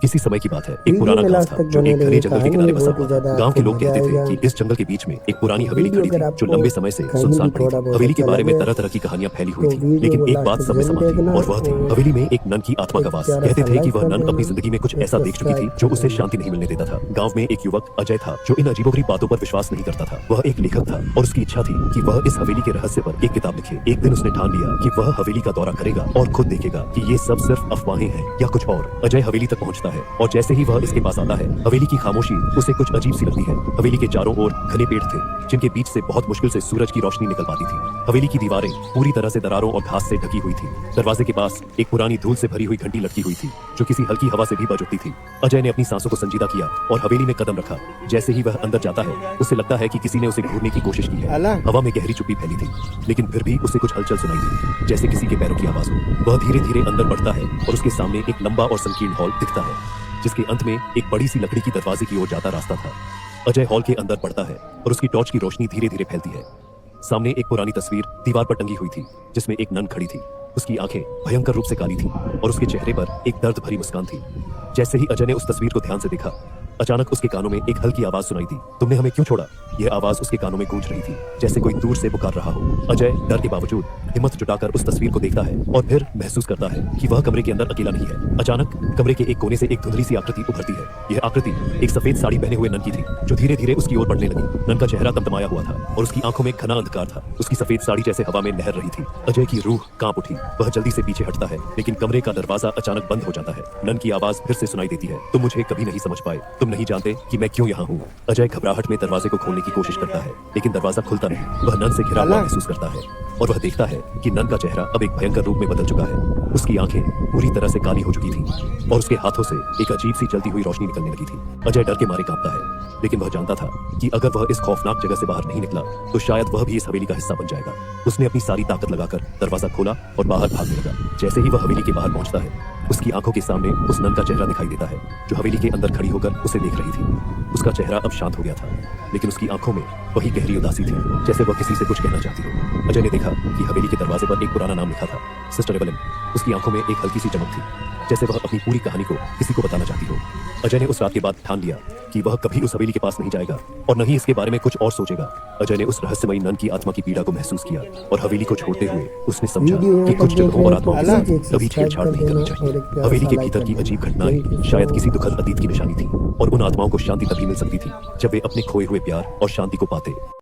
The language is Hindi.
किसी समय की बात है, एक पुराना गांव था जो एक घने जंगल के किनारे बसा हुआ था। गांव के लोग कहते थे कि इस जंगल के बीच में एक पुरानी हवेली खड़ी थी जो लंबे समय से सुनसान पड़ी थी। हवेली के बारे में तरह तरह की कहानियां फैली हुई थी, लेकिन एक बात सब में समा थी और वह थी हवेली में एक नन की आत्मा का वास। कहते थे कि वह नन अपनी जिंदगी में कुछ ऐसा देख चुकी थी जो उसे शांति नहीं मिलने देता था। गाँव में एक युवक अजय था जो इन अजीबोगरीब बातों पर विश्वास नहीं करता था। वह एक लेखक था और उसकी इच्छा थी कि वह इस हवेली के रहस्य पर एक किताब लिखे। एक दिन उसने ठान लिया कि वह हवेली का दौरा करेगा और खुद देखेगा कि ये सब सिर्फ अफवाहें हैं या कुछ और। अजय हवेली तक पहुंचता है और जैसे ही वह इसके पास आता है, हवेली की खामोशी उसे कुछ अजीब सी लगती है। हवेली के चारों ओर घने पेड़ थे जिनके बीच से बहुत मुश्किल से सूरज की रोशनी निकल पाती थी। हवेली की दीवारें पूरी तरह से दरारों और घास से ढकी हुई थी। दरवाजे के पास एक पुरानी धूल से भरी हुई घंटी लटकी हुई थी जो किसी हल्की हवा से भी बज उठती थी। अजय ने अपनी सांसों को संजीदा किया और हवेली में कदम रखा। जैसे ही वह अंदर जाता है, उसे लगता है कि किसी ने उसे घूरने की कोशिश की है। हवा में गहरी चुप्पी फैली थी, लेकिन फिर भी उसे कुछ हलचल सुनाई दी, जैसे किसी के पैरों की आवाज हो। वह धीरे धीरे अंदर बढ़ता है और उसके सामने एक लंबा और संकीर्ण हॉल दिखता है जिसके अंत में एक बड़ी सी लकड़ी की दरवाजे की ओर जाता रास्ता था। अजय हॉल के अंदर बढ़ता है और उसकी टॉर्च की रोशनी धीरे धीरे फैलती है। सामने एक पुरानी तस्वीर दीवार पर टंगी हुई थी जिसमें एक नन खड़ी थी। उसकी आंखें भयंकर रूप से काली थीं और उसके चेहरे पर एक दर्द भरी मुस्कान थी। जैसे ही अजय ने उस तस्वीर को ध्यान से देखा, अचानक उसके कानों में एक हल्की आवाज सुनाई दी, तुमने हमें क्यों छोड़ा? यह आवाज उसके कानों में गूंज रही थी जैसे कोई दूर से पुकार रहा हो। अजय डर के बावजूद हिम्मत जुटाकर उस तस्वीर को देखता है और फिर महसूस करता है कि वह कमरे के अंदर अकेला नहीं है। अचानक कमरे के एक कोने से एक धुंधली सी आकृति उभरती है। यह आकृति एक सफेद साड़ी पहने हुए नन की थी जो धीरे धीरे उसकी ओर बढ़ने लगी। नन का चेहरा तमतमाया हुआ था और उसकी आंखों में घना अंधकार था। उसकी सफेद साड़ी जैसे हवा में लहर रही थी। अजय की रूह कांप उठी। वह जल्दी से पीछे हटता है, लेकिन कमरे का दरवाजा अचानक बंद हो जाता है। नन की आवाज फिर से सुनाई देती है, तुम मुझे कभी नहीं समझ पाए, तुम नहीं जानते कि मैं क्यों यहाँ हूँ। अजय घबराहट में दरवाजे को खोलने की कोशिश करता है, लेकिन दरवाजा खुलता नहीं। वह नन से घिरा हुआ महसूस करता है और वह देखता है कि नन का चेहरा अब एक भयंकर रूप में बदल चुका है। उसकी आंखें पूरी तरह से काली हो चुकी थीं और उसके हाथों से एक अजीब सी जलती हुई रोशनी निकलने लगी थी। अजय डर के मारे कांपता है, लेकिन वह जानता था कि अगर वह इस खौफनाक जगह से बाहर नहीं निकला तो शायद वह भी इस हवेली का हिस्सा बन जाएगा। उसने अपनी सारी ताकत लगाकर दरवाजा खोला और बाहर भागने लगा। जैसे ही वह हवेली के बाहर पहुंचता है, उसकी आंखों के सामने उस नन का चेहरा दिखाई देता है जो हवेली के अंदर खड़ी होकर उसे देख रही थी। उसका चेहरा अब शांत हो गया था, लेकिन उसकी आंखों में वही गहरी उदासी थी, जैसे वह किसी से कुछ कहना चाहती हो। अजय ने देखा कि हवेली के दरवाजे पर एक पुराना नाम लिखा था, सिस्टर एवलिन। उसकी आंखों में एक हल्की सी चमक थी, जैसे वह अपनी पूरी कहानी को किसी को बताना चाहती हो। अजय ने उस रात के बाद ठान लिया कि वह कभी उस हवेली के पास नहीं जाएगा और न ही इसके बारे में कुछ और सोचेगा। अजय ने उस रहस्यमयी नन की आत्मा की पीड़ा को महसूस किया और हवेली को छोड़ते हुए उसने समझा कि कुछ जगहों और आत्माओं के साथ कभी छेड़छाड़ नहीं करनी चाहिए। हवेली के भीतर की अजीब घटनाएं शायद किसी दुखद अतीत की निशानी थी और उन आत्माओं को शांति तभी मिल सकती थी जब वे अपने खोए हुए प्यार और शांति को पाते।